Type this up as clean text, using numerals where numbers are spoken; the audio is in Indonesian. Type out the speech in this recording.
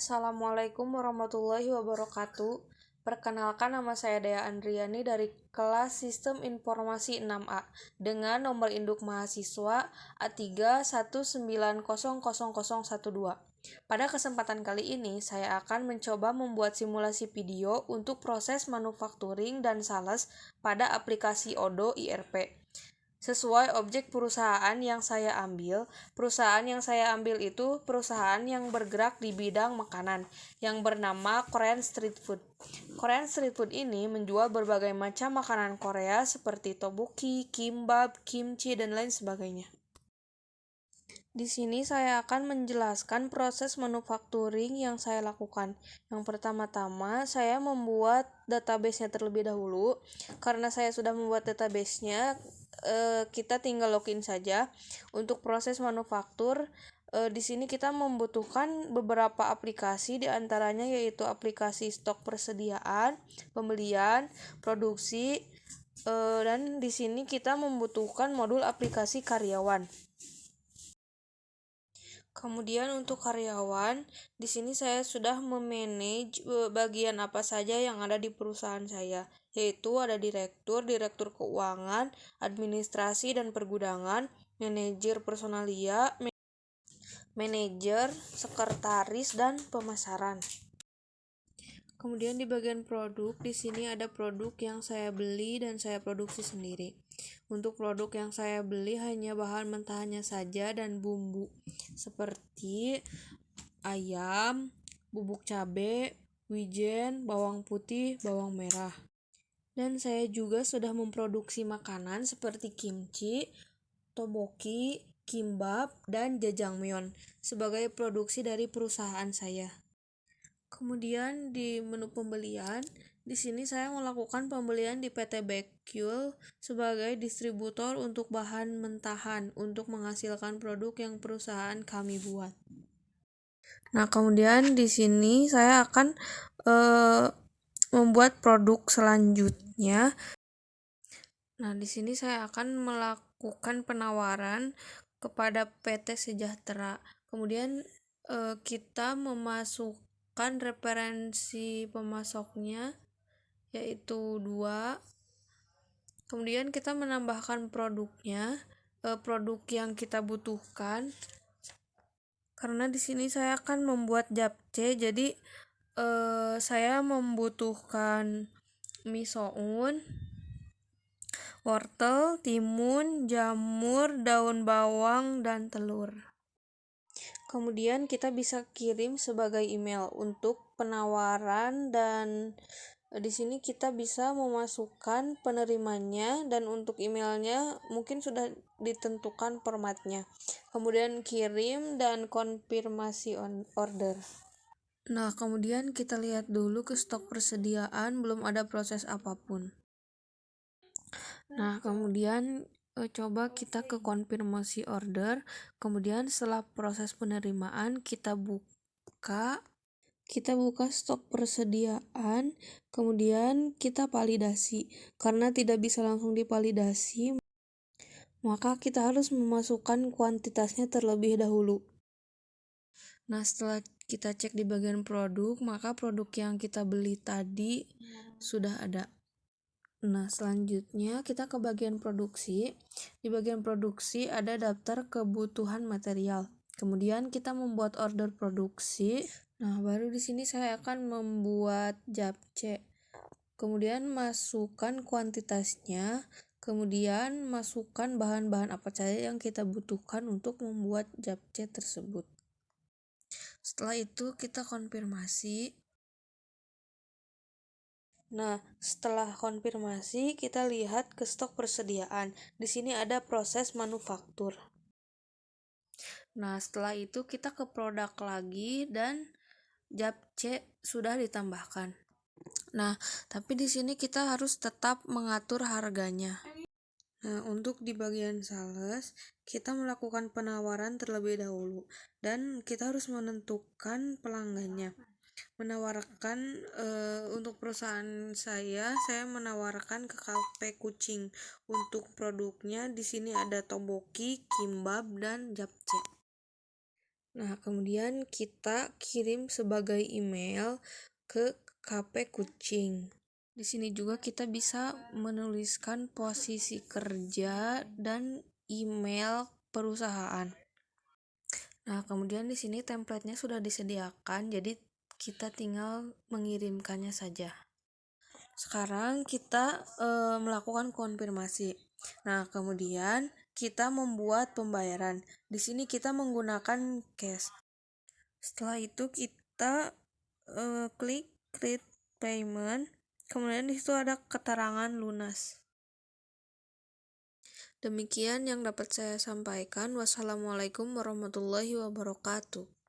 Assalamualaikum warahmatullahi wabarakatuh. Perkenalkan, nama saya Dea Andriani dari kelas Sistem Informasi 6A dengan nomor induk mahasiswa A319000012. Pada kesempatan kali ini, saya akan mencoba membuat simulasi video untuk proses manufacturing dan sales pada aplikasi Odoo ERP. Sesuai objek perusahaan yang saya ambil. Perusahaan yang saya ambil itu perusahaan yang bergerak di bidang makanan yang bernama Korean Street Food. Korean Street Food ini menjual berbagai macam makanan Korea seperti tteokbokki, kimbap, kimchi, dan lain sebagainya. Di sini saya akan menjelaskan proses manufacturing yang saya lakukan. Yang pertama-tama, saya membuat database-nya terlebih dahulu. Karena saya sudah membuat database-nya, kita tinggal login saja. Untuk proses manufaktur, di sini kita membutuhkan beberapa aplikasi, diantaranya yaitu aplikasi stok persediaan, pembelian, produksi, dan di sini kita membutuhkan modul aplikasi karyawan. Kemudian untuk karyawan, di sini saya sudah memanage bagian apa saja yang ada di perusahaan saya, yaitu ada direktur, direktur keuangan, administrasi dan pergudangan, manajer personalia, manajer, sekretaris, dan pemasaran. Kemudian di bagian produk, di sini ada produk yang saya beli dan saya produksi sendiri. Untuk produk yang saya beli hanya bahan mentahannya saja dan bumbu seperti ayam, bubuk cabai, wijen, bawang putih, bawang merah. Dan saya juga sudah memproduksi makanan seperti kimchi, tteokbokki, kimbap, dan jajangmyeon sebagai produksi dari perusahaan saya. Kemudian di menu pembelian, di sini saya melakukan pembelian di PT Baekhyul sebagai distributor untuk bahan mentahan untuk menghasilkan produk yang perusahaan kami buat. Nah, kemudian di sini saya akan membuat produk selanjutnya. Nah, di sini saya akan melakukan penawaran kepada PT Sejahtera. Kemudian kita memasukkan referensi pemasoknya yaitu 2. Kemudian kita menambahkan produknya, produk yang kita butuhkan. Karena di sini saya akan membuat japchae, jadi saya membutuhkan mie soun, wortel, timun, jamur, daun bawang, dan telur. Kemudian kita bisa kirim sebagai email untuk penawaran, dan di sini kita bisa memasukkan penerimanya, dan untuk emailnya mungkin sudah ditentukan formatnya. Kemudian kirim dan konfirmasi order. Nah, kemudian kita lihat dulu ke stok persediaan, belum ada proses apapun. Nah, kemudian coba kita ke konfirmasi order. Kemudian setelah proses penerimaan, kita buka stok persediaan, kemudian kita validasi. Karena tidak bisa langsung divalidasi, maka kita harus memasukkan kuantitasnya terlebih dahulu. Nah, setelah kita cek di bagian produk, maka produk yang kita beli tadi sudah ada. Nah, selanjutnya kita ke bagian produksi. Di bagian produksi ada daftar kebutuhan material. Kemudian kita membuat order produksi. Nah, baru di sini saya akan membuat japchae. Kemudian masukkan kuantitasnya. Kemudian masukkan bahan-bahan apa saja yang kita butuhkan untuk membuat japchae tersebut. Setelah itu kita konfirmasi. Nah, setelah konfirmasi, kita lihat ke stok persediaan. Di sini ada proses manufaktur. Nah, setelah itu kita ke produk lagi dan japchae sudah ditambahkan. Nah, tapi di sini kita harus tetap mengatur harganya. Nah, untuk di bagian sales, kita melakukan penawaran terlebih dahulu dan kita harus menentukan pelanggannya. Menawarkan untuk perusahaan saya menawarkan ke Cafe Kucing. Untuk produknya di sini ada tteokbokki, kimbap, dan japchae. Nah, kemudian kita kirim sebagai email ke KP Kucing. Di sini juga kita bisa menuliskan posisi kerja dan email perusahaan. Nah, kemudian di sini template-nya sudah disediakan, jadi kita tinggal mengirimkannya saja. Sekarang kita melakukan konfirmasi. Nah, kemudian kita membuat pembayaran. Di sini kita menggunakan cash. Setelah itu kita klik create payment. Kemudian di situ ada keterangan lunas. Demikian yang dapat saya sampaikan. Wassalamualaikum warahmatullahi wabarakatuh.